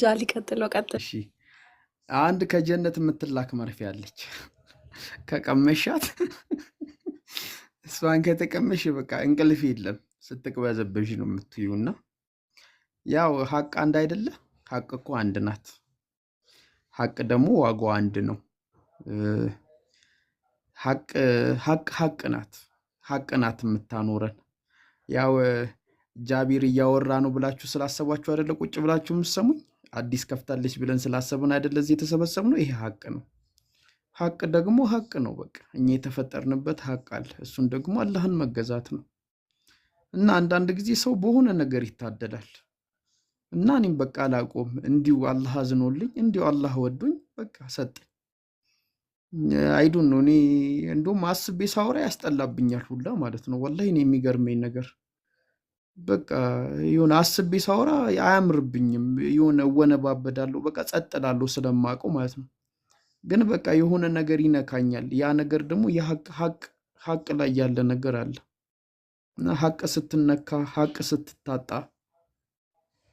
ጃሊ ቀጥሎ ቀጥሎ እሺ አንድ ከጀነት የምትላክ መርፌ አለች። ከቀመሻት እሷን ከተቀመሽ በቃ እንቅልፍ የለም ስትቅበዘበዥ ነው የምትዩና ያው ሀቅ አንድ አይደለ? ሀቅ እኮ አንድ ናት። ሀቅ ደግሞ ዋጋው አንድ ነው። ሀቅ ሀቅ ናት። ሀቅ ናት የምታኖረን። ያው ጃቢር እያወራ ነው ብላችሁ ስላሰባችሁ አይደለ ቁጭ ብላችሁ የምትሰሙኝ? አዲስ ከፍታለች ብለን ስላሰብን አይደለ እዚህ የተሰበሰብነው? ይሄ ሀቅ ነው። ሀቅ ደግሞ ሀቅ ነው። በቃ እኛ የተፈጠርንበት ሀቅ አለ። እሱን ደግሞ አላህን መገዛት ነው። እና አንዳንድ ጊዜ ሰው በሆነ ነገር ይታደላል። እና እኔም በቃ አላቆም እንዲሁ አላህ አዝኖልኝ እንዲሁ አላህ ወዶኝ በቃ ሰጠኝ። አይዱን ነው እኔ እንደውም አስቤ ሳወራ ያስጠላብኛል ሁላ ማለት ነው። ወላሂ እኔ የሚገርመኝ ነገር በቃ የሆነ አስቤ ሳወራ አያምርብኝም። የሆነ እወነባበዳለሁ፣ በቃ ጸጥ እላለሁ ስለማውቀው ማለት ነው። ግን በቃ የሆነ ነገር ይነካኛል። ያ ነገር ደግሞ ሀቅ ላይ ያለ ነገር አለ እና ሀቅ ስትነካ፣ ሀቅ ስትታጣ፣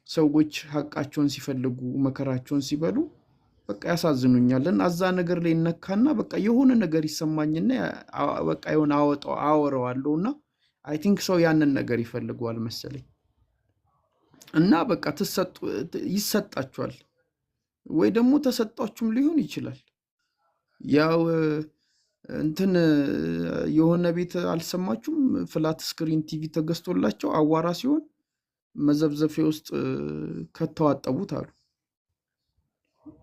ሰዎች ሀቃቸውን ሲፈልጉ መከራቸውን ሲበሉ በቃ ያሳዝኑኛል። እና እዛ ነገር ላይ እነካና በቃ የሆነ ነገር ይሰማኝና በቃ የሆነ አወራዋለሁ እና አይ ቲንክ ሰው ያንን ነገር ይፈልገዋል መሰለኝ። እና በቃ ይሰጣችኋል ወይ ደግሞ ተሰጣችሁም ሊሆን ይችላል። ያው እንትን የሆነ ቤት አልሰማችሁም? ፍላት ስክሪን ቲቪ ተገዝቶላቸው አዋራ ሲሆን መዘብዘፊያ ውስጥ ከተዋጠቡት አሉ።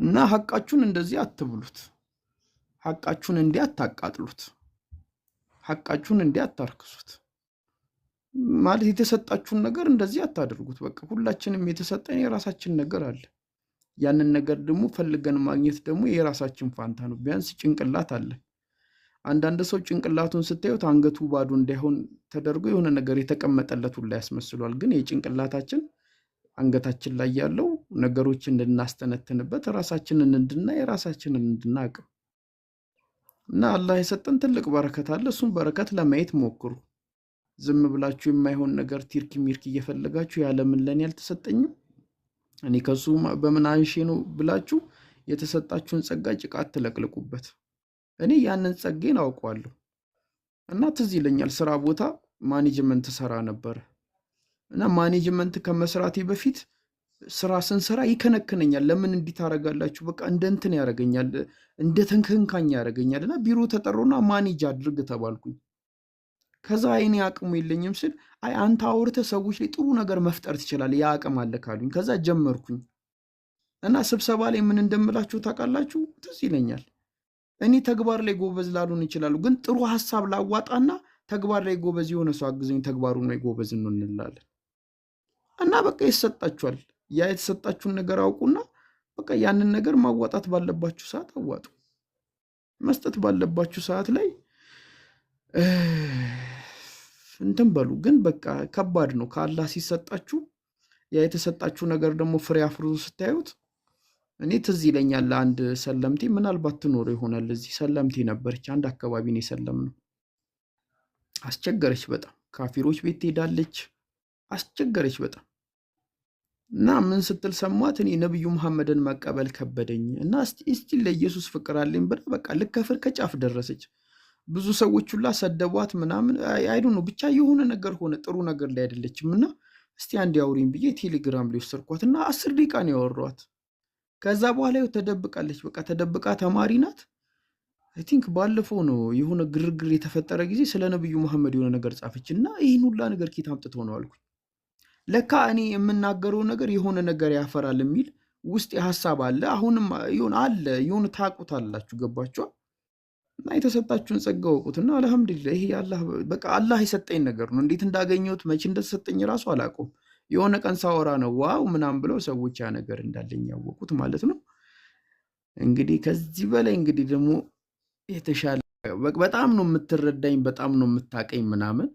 እና ሀቃችሁን እንደዚህ አትብሉት። ሀቃችሁን እንዲህ አታቃጥሉት። ሀቃችሁን እንዲህ አታርክሱት። ማለት የተሰጣችሁን ነገር እንደዚህ አታደርጉት። በቃ ሁላችንም የተሰጠን የራሳችን ነገር አለ። ያንን ነገር ደግሞ ፈልገን ማግኘት ደግሞ የራሳችን ፋንታ ነው። ቢያንስ ጭንቅላት አለ። አንዳንድ ሰው ጭንቅላቱን ስታዩት አንገቱ ባዶ እንዳይሆን ተደርጎ የሆነ ነገር የተቀመጠለት ሁላ ያስመስሏል። ግን የጭንቅላታችን አንገታችን ላይ ያለው ነገሮችን እንድናስተነትንበት፣ ራሳችንን እንድናይ፣ የራሳችንን እንድናቅ እና አላህ የሰጠን ትልቅ በረከት አለ። እሱም በረከት ለማየት ሞክሩ። ዝም ብላችሁ የማይሆን ነገር ቲርክ ሚርክ እየፈለጋችሁ ያለምን ለኔ አልተሰጠኝም እኔ ከሱ በምን አንሼ ነው ብላችሁ የተሰጣችሁን ጸጋ ጭቃ አትለቅልቁበት። እኔ ያንን ጸጋዬን አውቀዋለሁ እና ትዝ ይለኛል ስራ ቦታ ማኔጅመንት ሰራ ነበር እና ማኔጅመንት ከመስራቴ በፊት ስራ ስንሰራ ይከነክነኛል። ለምን እንዲህ ታደርጋላችሁ? በቃ እንደ እንትን ያደርገኛል፣ እንደ ተንከንካኝ ያደርገኛል። እና ቢሮ ተጠሩና ማኔጅ አድርግ ተባልኩኝ። ከዛ አይኔ አቅሙ የለኝም ስል አይ አንተ አውርተህ ሰዎች ላይ ጥሩ ነገር መፍጠር ትችላለህ፣ ያ አቅም አለ ካሉኝ ከዛ ጀመርኩኝ። እና ስብሰባ ላይ ምን እንደምላችሁ ታውቃላችሁ? ትዝ ይለኛል። እኔ ተግባር ላይ ጎበዝ ላልሆን ይችላሉ፣ ግን ጥሩ ሀሳብ ላዋጣና ተግባር ላይ ጎበዝ የሆነ ሰው አግዘኝ ተግባሩን ላይ ጎበዝ ነው እንላለን። እና በቃ ይሰጣችኋል። ያ የተሰጣችሁን ነገር አውቁና በቃ ያንን ነገር ማዋጣት ባለባችሁ ሰዓት አዋጡ። መስጠት ባለባችሁ ሰዓት ላይ እንትን በሉ። ግን በቃ ከባድ ነው ከአላህ ሲሰጣችሁ። ያ የተሰጣችሁ ነገር ደግሞ ፍሬ አፍርቶ ስታዩት እኔ ትዝ ይለኛል አንድ ሰለምቴ፣ ምናልባት ትኖር ይሆናል እዚህ ሰለምቴ ነበረች። አንድ አካባቢ ነው የሰለምነው። አስቸገረች በጣም። ካፊሮች ቤት ትሄዳለች፣ አስቸገረች በጣም። እና ምን ስትል ሰማት? እኔ ነብዩ መሐመድን መቀበል ከበደኝ እና እስቲ ለኢየሱስ ፍቅር አለኝ ብላ በቃ ልከፍር ከጫፍ ደረሰች። ብዙ ሰዎች ሁላ ሰደቧት ምናምን አይዱ ነው ብቻ የሆነ ነገር ሆነ። ጥሩ ነገር ላይ አይደለችም። እና እስቲ አንድ ያውሪኝ ብዬ ቴሌግራም ላይ ወሰድኳት እና 10 ደቂቃ ነው ያወራኋት። ከዛ በኋላ ተደብቃለች። በቃ ተደብቃ ተማሪ ናት። አይ ቲንክ ባለፈው ነው የሆነ ግርግር የተፈጠረ ጊዜ ስለ ነብዩ መሐመድ የሆነ ነገር ጻፈች እና ይህን ሁላ ነገር ኬት አምጥቶ ነው አልኩኝ። ለካ እኔ የምናገረው ነገር የሆነ ነገር ያፈራል የሚል ውስጥ ሀሳብ አለ። አሁንም አለ የሆነ ታውቁታላችሁ። ገባችኋል? እና የተሰጣችሁን ጸጋ ወቁትና አልሐምዱሊላህ። ይሄ በቃ አላህ የሰጠኝ ነገር ነው። እንዴት እንዳገኘሁት መቼ እንደተሰጠኝ ራሱ አላውቀውም። የሆነ ቀን ሳወራ ነው ዋው ምናምን ብለው ሰዎች ያ ነገር እንዳለኝ ያወቁት ማለት ነው። እንግዲህ ከዚህ በላይ እንግዲህ ደግሞ የተሻለ በጣም ነው የምትረዳኝ፣ በጣም ነው የምታቀኝ ምናምን።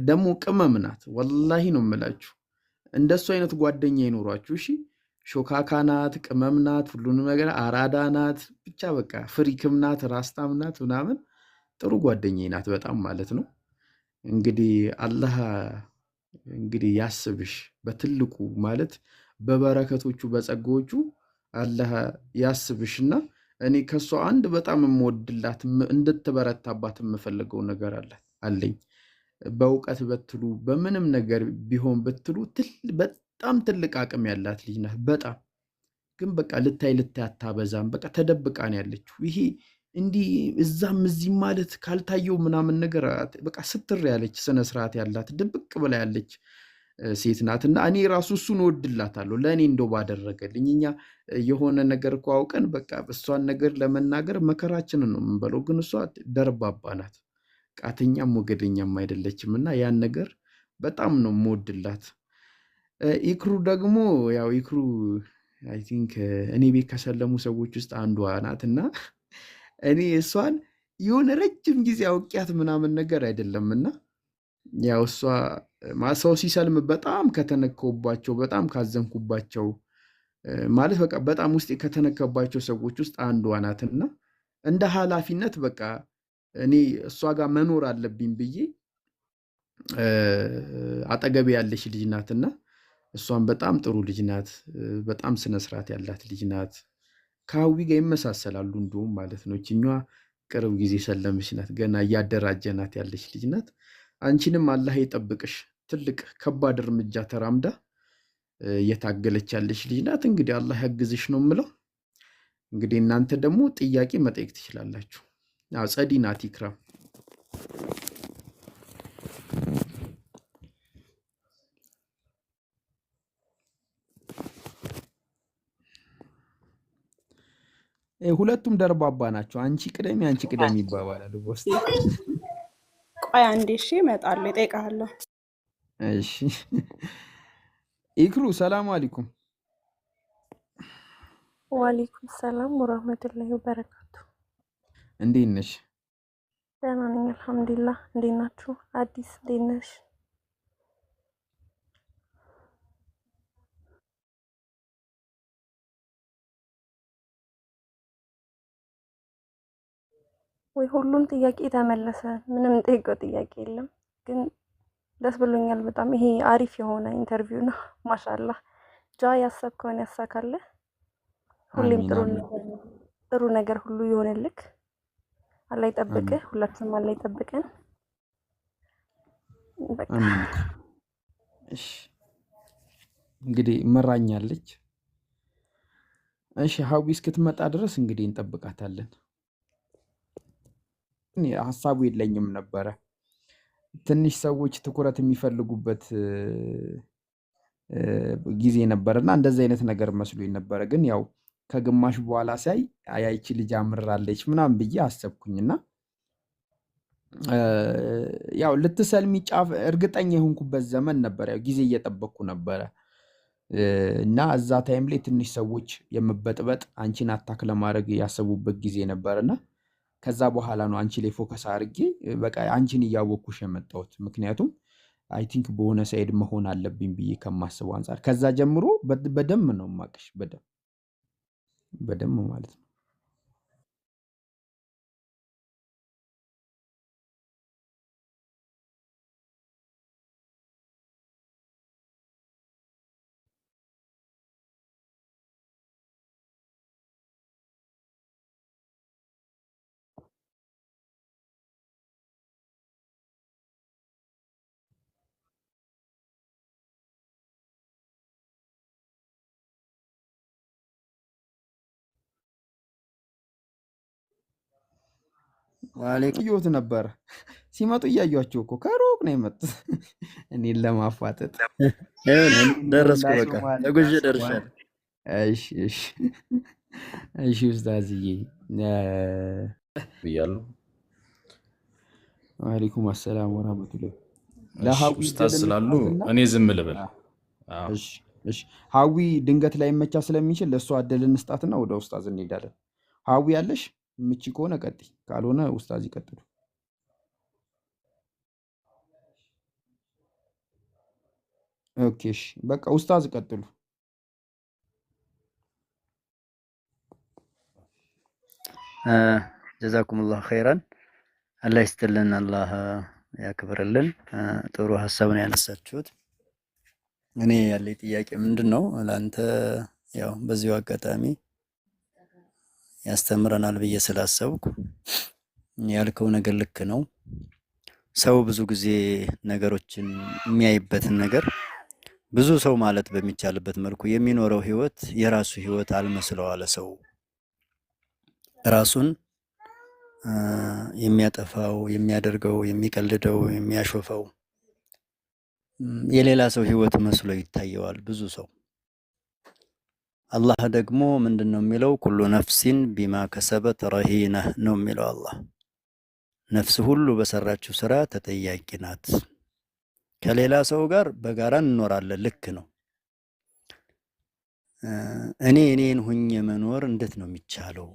ደግሞ ቅመም ናት፣ ወላሂ ነው የምላችሁ። እንደሱ አይነት ጓደኛ ይኖሯችሁ እሺ። ሾካካ ናት፣ ቅመም ናት፣ ሁሉንም ነገር አራዳ ናት። ብቻ በቃ ፍሪክም ናት፣ ራስታም ናት ምናምን። ጥሩ ጓደኛ ናት በጣም ማለት ነው። እንግዲህ አላህ እንግዲህ ያስብሽ በትልቁ ማለት በበረከቶቹ በጸጋዎቹ አላህ ያስብሽና እኔ ከሷ አንድ በጣም የምወድላት እንድትበረታባት የምፈልገው ነገር አለኝ። በእውቀት በትሉ በምንም ነገር ቢሆን ብትሉ በጣም ትልቅ አቅም ያላት ልጅ ናት። በጣም ግን በቃ ልታይ አታበዛም። በቃ ተደብቃ ነው ያለችው። ይሄ እንዲህ እዛም እዚህም ማለት ካልታየው ምናምን ነገር በቃ ስትር ያለች ስነ ስርዓት ያላት ድብቅ ብላ ያለች ሴት ናት። እና እኔ ራሱ እሱን እወድላታለሁ ለእኔ እንደው ባደረገልኝ። እኛ የሆነ ነገር እኮ አውቀን በቃ እሷን ነገር ለመናገር መከራችንን ነው የምንበለው። ግን እሷ ደርባባ ናት፣ ቃተኛም ሞገደኛም አይደለችም። እና ያን ነገር በጣም ነው የምወድላት። ኢክሩ ደግሞ ያው ኢክሩ አይ ቲንክ እኔ ቤት ከሰለሙ ሰዎች ውስጥ አንዷ ናት። እና እኔ እሷን የሆነ ረጅም ጊዜ አውቂያት ምናምን ነገር አይደለም። እና ያው እሷ ሰው ሲሰልም በጣም ከተነከውባቸው በጣም ካዘንኩባቸው ማለት በቃ በጣም ውስጥ ከተነከባቸው ሰዎች ውስጥ አንዷ ናትና እንደ ኃላፊነት በቃ እኔ እሷ ጋር መኖር አለብኝ ብዬ አጠገቤ ያለች ልጅ ናትና እሷን በጣም ጥሩ ልጅ ናት። በጣም ስነስርዓት ያላት ልጅ ናት። ከሀዊ ጋር ይመሳሰላሉ እንዲሁም ማለት ነው። እችኛዋ ቅርብ ጊዜ ሰለምሽ ናት። ገና እያደራጀናት ያለች ልጅ ናት። አንቺንም አላህ ይጠብቅሽ። ትልቅ ከባድ እርምጃ ተራምዳ እየታገለች ያለች ልጅ ናት። እንግዲህ አላህ ያግዝሽ ነው የምለው። እንግዲህ እናንተ ደግሞ ጥያቄ መጠየቅ ትችላላችሁ። ጸዲ ናት ኢክራም። ሁለቱም ደርባባ ናቸው። አንቺ ቅደሚ አንቺ ቅደሚ ይባባላሉ በውስጥ። ቆይ አንዴ እሺ፣ እመጣለሁ፣ እጠይቅሃለሁ። እሺ ኢክሩ ሰላም አለይኩም። ወአለይኩም ሰላም ወራህመቱላሂ ወበረካቱ። እንዴት ነሽ? ደህና ነኝ አልሐምዱሊላህ። እንዴት ናችሁ? አዲስ እንዴት ነሽ? ወይ ሁሉም ጥያቄ ተመለሰ። ምንም ጠይቀው ጥያቄ የለም። ግን ደስ ብሎኛል በጣም። ይሄ አሪፍ የሆነ ኢንተርቪው ነው። ማሻአላህ ጃ ያሰብከውን ያሳካልህ። ሁሌም ጥሩ ነገር ሁሉ ይሆንልክ። አላህ ይጠብቅህ። ሁላችንም አላህ ይጠብቀን። እሺ እንግዲህ መራኛለች። እሺ ሀዊ እስክትመጣ ድረስ እንግዲህ እንጠብቃታለን። ሀሳቡ የለኝም ነበረ። ትንሽ ሰዎች ትኩረት የሚፈልጉበት ጊዜ ነበርና እንደዚህ አይነት ነገር መስሎኝ ነበረ። ግን ያው ከግማሽ በኋላ ሳይ ያይቺ ልጅ አምራለች ምናምን ብዬ አሰብኩኝና ያው ልትሰልሚ ጫፍ እርግጠኛ የሆንኩበት ዘመን ነበር። ያው ጊዜ እየጠበቅኩ ነበረ እና እዛ ታይም ላይ ትንሽ ሰዎች የምበጥበጥ አንቺን አታክ ለማድረግ ያሰቡበት ጊዜ ነበርና ከዛ በኋላ ነው አንቺ ላይ ፎከስ አድርጌ በቃ አንቺን እያወቅኩሽ የመጣሁት። ምክንያቱም አይ ቲንክ በሆነ ሳይድ መሆን አለብኝ ብዬ ከማስበው አንጻር ከዛ ጀምሮ በደንብ ነው የማውቅሽ። በደንብ ማለት ነው። እያየሁት ነበር። ሲመጡ እያዩቸው እኮ ከሩቅ ነው የመጡት እኔን ለማፋጠጥ። ደረስኩ፣ በቃ ተጉዤ ደርሻለሁ። እሺ ኡስታዝዬ ብያለሁ። ወአለይኩም አሰላም ወራህመቱላህ። ኡስታዝ ስላሉ እኔ ዝም ልበል? እሺ ሀዊ ድንገት ላይ መቻ ስለሚችል ለእሷ እድል እንስጣትና ወደ ኡስታዝ እንሄዳለን። ሀዊ ያለሽ ምቺ ከሆነ ቀጥይ፣ ካልሆነ ኡስታዝ ይቀጥሉ። ኦኬ እሺ በቃ ኡስታዝ ቀጥሉ። ጀዛኩሙላህ ኸይራን። አላህ ይስጥልን፣ አላህ ያክብርልን። ጥሩ ሀሳብ ነው ያነሳችሁት። እኔ ያለኝ ጥያቄ ምንድነው ለአንተ ያው በዚሁ አጋጣሚ ያስተምረናል ብዬ ስላሰብኩ ያልከው ነገር ልክ ነው። ሰው ብዙ ጊዜ ነገሮችን የሚያይበትን ነገር ብዙ ሰው ማለት በሚቻልበት መልኩ የሚኖረው ህይወት የራሱ ህይወት አልመስለው አለ። ሰው ራሱን የሚያጠፋው፣ የሚያደርገው፣ የሚቀልደው፣ የሚያሾፈው የሌላ ሰው ህይወት መስሎ ይታየዋል ብዙ ሰው። አላህ ደግሞ ምንድነው የሚለው? ኩሉ ነፍሲን ቢማ ከሰበት ረሂነህ ነው የሚለው አላህ። ነፍስ ሁሉ በሰራችው ስራ ተጠያቂ ናት። ከሌላ ሰው ጋር በጋራ እንኖራለን፣ ልክ ነው። እኔን ሁኜ መኖር እንዴት ነው የሚቻለው?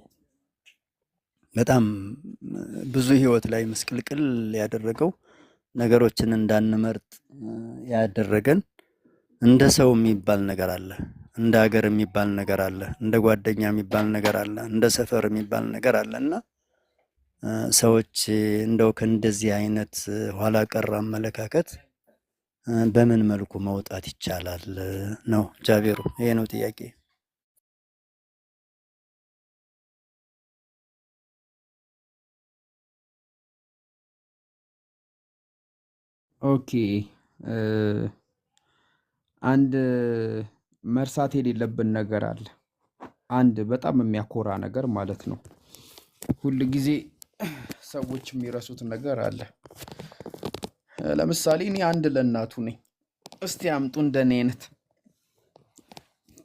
በጣም ብዙ ህይወት ላይ ምስቅልቅል ያደረገው ነገሮችን እንዳንመርጥ ያደረገን እንደ ሰው የሚባል ነገር አለ፣ እንደ ሀገር የሚባል ነገር አለ፣ እንደ ጓደኛ የሚባል ነገር አለ፣ እንደ ሰፈር የሚባል ነገር አለና ሰዎች እንደው ከእንደዚህ አይነት ኋላ ቀር አመለካከት በምን መልኩ መውጣት ይቻላል ነው ጃቢሩ? ይሄ ነው ጥያቄ። ኦኬ አንድ መርሳት የሌለብን ነገር አለ። አንድ በጣም የሚያኮራ ነገር ማለት ነው። ሁል ጊዜ ሰዎች የሚረሱት ነገር አለ። ለምሳሌ እኔ አንድ ለእናቱ ነኝ። እስቲ አምጡ እንደኔ አይነት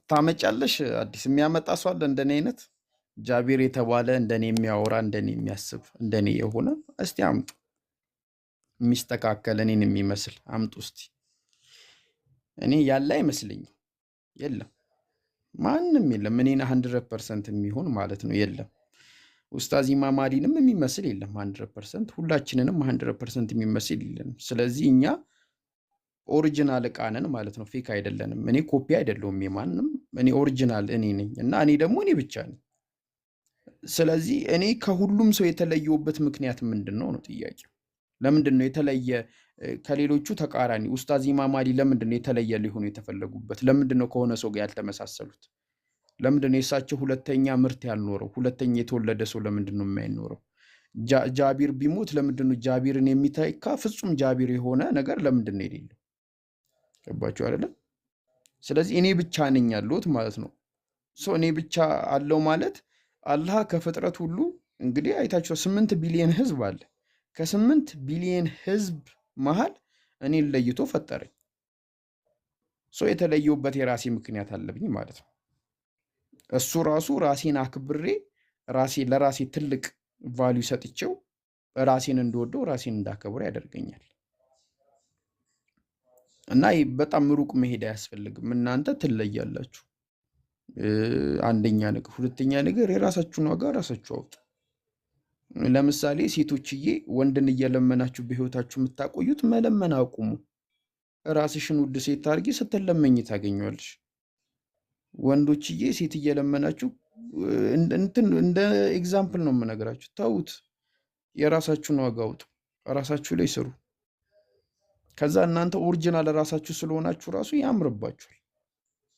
ታመጫለሽ? አዲስ የሚያመጣ ሰው አለ እንደኔ አይነት? ጃቢር የተባለ እንደኔ የሚያወራ እንደኔ የሚያስብ እንደኔ የሆነ እስቲ አምጡ። የሚስተካከል እኔን የሚመስል አምጡ እስቲ። እኔ ያለ አይመስለኝም። የለም፣ ማንም የለም። እኔን 100% የሚሆን ማለት ነው የለም። ኡስታዝ ኢማም አሊንም የሚመስል የለም 100%። ሁላችንንም 100% የሚመስል የለም። ስለዚህ እኛ ኦሪጂናል እቃ ነን ማለት ነው፣ ፌክ አይደለንም። እኔ ኮፒ አይደለሁም የማንም፣ እኔ ኦሪጂናል እኔ ነኝ እና እኔ ደግሞ እኔ ብቻ ነኝ። ስለዚህ እኔ ከሁሉም ሰው የተለየውበት ምክንያት ምንድን ነው ጥያቄው። ለምንድን ነው የተለየ? ከሌሎቹ ተቃራኒ ኡስታዝ ኢማም አሊ ለምንድን ነው የተለየ ሊሆኑ የተፈለጉበት? ለምንድን ነው ከሆነ ሰው ጋር ያልተመሳሰሉት? ለምንድን ነው የእሳቸው ሁለተኛ ምርት ያልኖረው? ሁለተኛ የተወለደ ሰው ለምንድን ነው የማይኖረው? ጃቢር ቢሞት ለምንድን ነው ጃቢርን የሚተካ ፍጹም ጃቢር የሆነ ነገር ለምንድን ነው የሌለው? ገባችሁ አይደለም? ስለዚህ እኔ ብቻ ነኝ ያለሁት ማለት ነው። እኔ ብቻ አለው ማለት አላህ ከፍጥረት ሁሉ እንግዲህ አይታችሁ 8 ቢሊዮን ህዝብ አለ። ከ8 ቢሊዮን ህዝብ መሃል እኔን ለይቶ ፈጠረኝ። የተለየውበት የራሴ ምክንያት አለብኝ ማለት ነው። እሱ ራሱ ራሴን አክብሬ ለራሴ ትልቅ ቫልዩ ሰጥቼው ራሴን እንደወደው ራሴን እንዳከብር ያደርገኛል። እና በጣም ሩቅ መሄድ አያስፈልግም። እናንተ ትለያላችሁ። አንደኛ ነገር። ሁለተኛ ነገር የራሳችሁን ዋጋ ራሳችሁ አውጡ። ለምሳሌ ሴቶችዬ ወንድን እየለመናችሁ በህይወታችሁ የምታቆዩት መለመን አቁሙ። ራስሽን ውድ ሴት አድርጊ፣ ስትለመኝ ታገኘዋለሽ። ወንዶችዬ ሴት እየለመናችሁ እንደ ኤግዛምፕል ነው የምነግራችሁ። ተውት። የራሳችሁን ዋጋ አውጡ። ራሳችሁ ላይ ስሩ። ከዛ እናንተ ኦሪጂናል ራሳችሁ ስለሆናችሁ ራሱ ያምርባችኋል።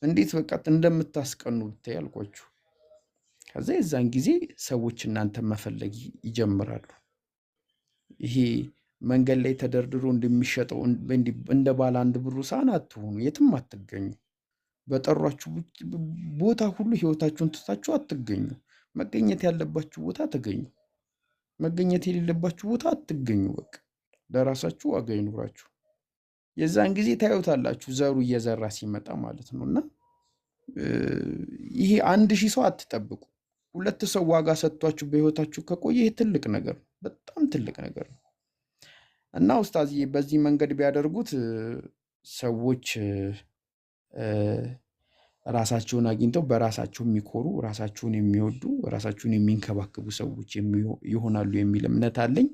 እንዴት በቃ እንደምታስቀኑ ብታይ ያልኳችሁ። ከዛ የዛን ጊዜ ሰዎች እናንተ መፈለግ ይጀምራሉ። ይሄ መንገድ ላይ ተደርድሮ እንደሚሸጠው እንደ ባለ አንድ ብሩ ሳህን አትሆኑ፣ የትም አትገኙ። በጠሯችሁ ቦታ ሁሉ ህይወታችሁን ትታችሁ አትገኙ። መገኘት ያለባችሁ ቦታ ተገኙ፣ መገኘት የሌለባችሁ ቦታ አትገኙ። በቃ ለራሳችሁ ዋጋ ይኑራችሁ። የዛን ጊዜ ታዩታላችሁ ዘሩ እየዘራ ሲመጣ ማለት ነው። እና ይሄ 1000 ሰው አትጠብቁ። 2 ሰው ዋጋ ሰጥቷችሁ በህይወታችሁ ከቆየ ይሄ ትልቅ ነገር ነው፣ በጣም ትልቅ ነገር ነው። እና ኡስታዝ በዚህ መንገድ ቢያደርጉት ሰዎች ራሳቸውን አግኝተው በራሳቸው የሚኮሩ፣ ራሳቸውን የሚወዱ፣ ራሳቸውን የሚንከባከቡ ሰዎች ይሆናሉ የሚል እምነት አለኝ።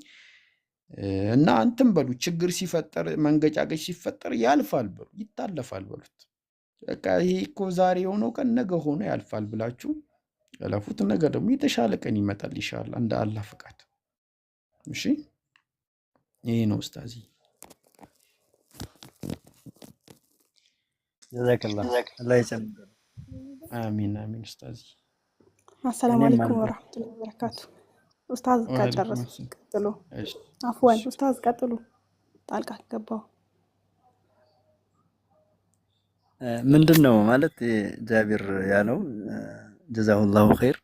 እና አንተም በሉ ችግር ሲፈጠር መንገጫገጭ ሲፈጠር ያልፋል በሉ፣ ይታለፋል በሉት። በቃ ይሄ እኮ ዛሬ የሆነው ቀን ነገ ሆኖ ያልፋል ብላችሁ እለፉት። ነገ ደግሞ የተሻለ ቀን ይመጣል ኢንሻአላህ እንደ አላህ ፍቃድ። እሺ ይሄ ነው ኡስታዝ። ጀዛከላህ አላህ ይጨምር። አሚን አሚን። ኡስታዝ አሰላሙ እኔም አለይኩም አንተ ወራህመቱላሂ ወበረካቱ። ኡስታዝ ወአለይኩም ከጨረሱ ሰላም። ቀጥሉ። እሺ አፍዋን እሺ ኡስታዝ ቀጥሉ። ጣልቃ ገባው። ምንድን ነው ማለት ጃቢር ያለው ጀዛሁላሁ ኸይር